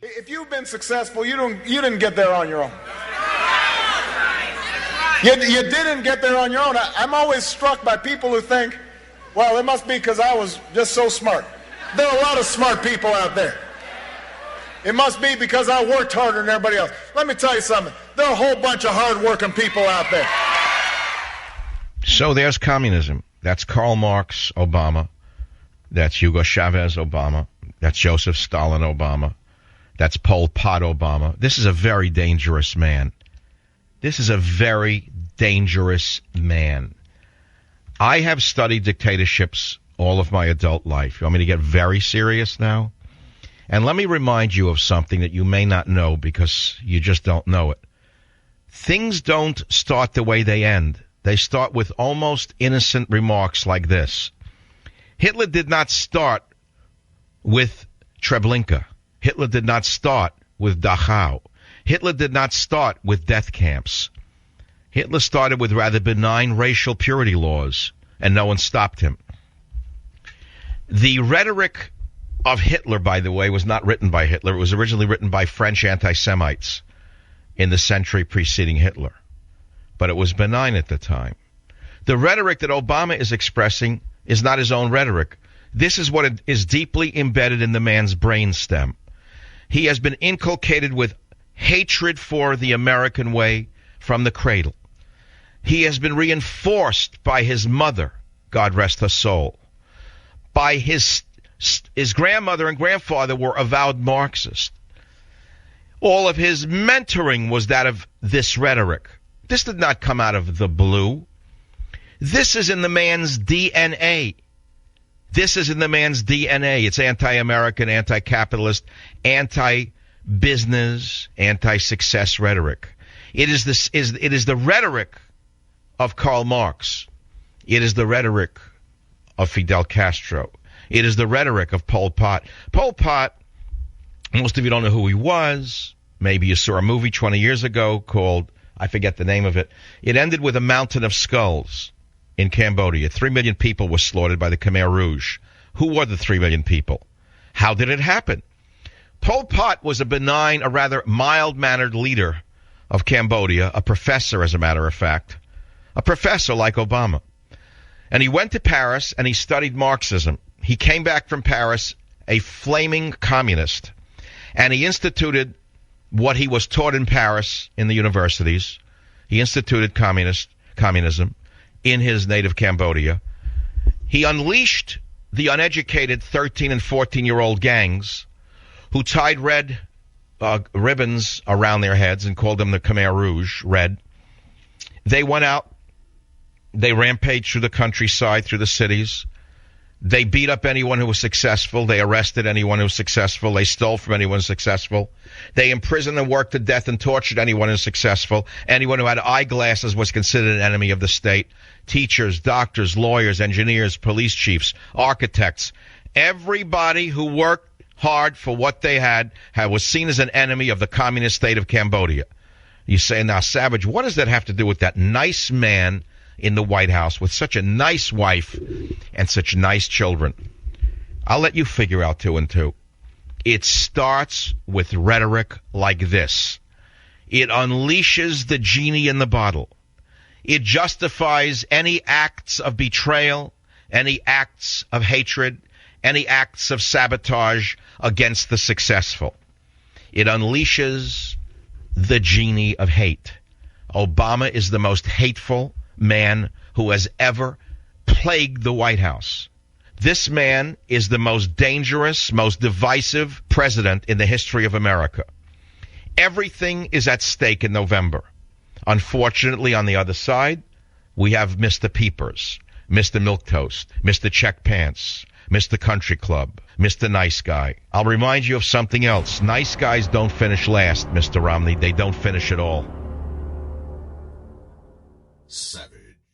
If you've been successful, you didn't get there on your own. You didn't get there on your own. I'm always struck by people who think, well, it must be because I was just so smart. There are a lot of smart people out there. It must be because I worked harder than everybody else. Let me tell you something. There are a whole bunch of hard-working people out there. So there's communism. That's Karl Marx, Obama. That's Hugo Chavez, Obama. That's Joseph Stalin, Obama. That's Pol Pot, Obama. This is a very dangerous man. This is a very dangerous man. I have studied dictatorships all of my adult life. You want me to get very serious now? And let me remind you of something that you may not know because you just don't know it. Things don't start the way they end. They start with almost innocent remarks like this. Hitler did not start with Treblinka. Hitler did not start with Dachau. Hitler did not start with death camps. Hitler started with rather benign racial purity laws, and no one stopped him. The rhetoric of Hitler, by the way, was not written by Hitler. It was originally written by French anti-Semites in the century preceding Hitler. But it was benign at the time. The rhetoric that Obama is expressing is not his own rhetoric. This is what is deeply embedded in the man's brainstem. He has been inculcated with hatred for the American way from the cradle. He has been reinforced by his mother, God rest her soul. By his grandmother and grandfather were avowed Marxists. All of his mentoring was that of this rhetoric. This did not come out of the blue. This is in the man's DNA. This is in the man's DNA. It's anti-American, anti-capitalist, anti-business, anti-success rhetoric. It is the rhetoric of Karl Marx. It is the rhetoric of Fidel Castro. It is the rhetoric of Pol Pot. Pol Pot, most of you don't know who he was. Maybe you saw a movie 20 years ago called, I forget the name of it. It ended with a mountain of skulls in Cambodia. 3 million people were slaughtered by the Khmer Rouge. Who were the 3 million people? How did it happen? Pol Pot was a benign, a rather mild-mannered leader of Cambodia, a professor, as a matter of fact, a professor like Obama. And he went to Paris and he studied Marxism. He came back from Paris a flaming communist, and he instituted what he was taught in Paris in the universities. He instituted communism in his native Cambodia. He unleashed the uneducated 13 and 14-year-old gangs who tied red ribbons around their heads and called them the Khmer Rouge, red. They went out. They rampaged through the countryside, through the cities. They beat up anyone who was successful. They arrested anyone who was successful. They stole from anyone who was successful. They imprisoned and worked to death and tortured anyone who was successful. Anyone who had eyeglasses was considered an enemy of the state. Teachers, doctors, lawyers, engineers, police chiefs, architects. Everybody who worked hard for what they had was seen as an enemy of the communist state of Cambodia. You say, now, Savage, what does that have to do with that nice man in the White House with such a nice wife and such nice children? I'll let you figure out 2 and 2. It starts with rhetoric like this. It unleashes the genie in the bottle. It justifies any acts of betrayal, any acts of hatred, any acts of sabotage against the successful. It unleashes the genie of hate. Obama is the most hateful man who has ever plagued the White House. This man is the most dangerous, most divisive president in the history of America. Everything is at stake in November. Unfortunately, on the other side, we have Mr. Peepers, Mr. Milquetoast, Mr. Check Pants, Mr. Country Club, Mr. Nice Guy. I'll remind you of something else. Nice guys don't finish last, Mr. Romney. They don't finish at all. Set.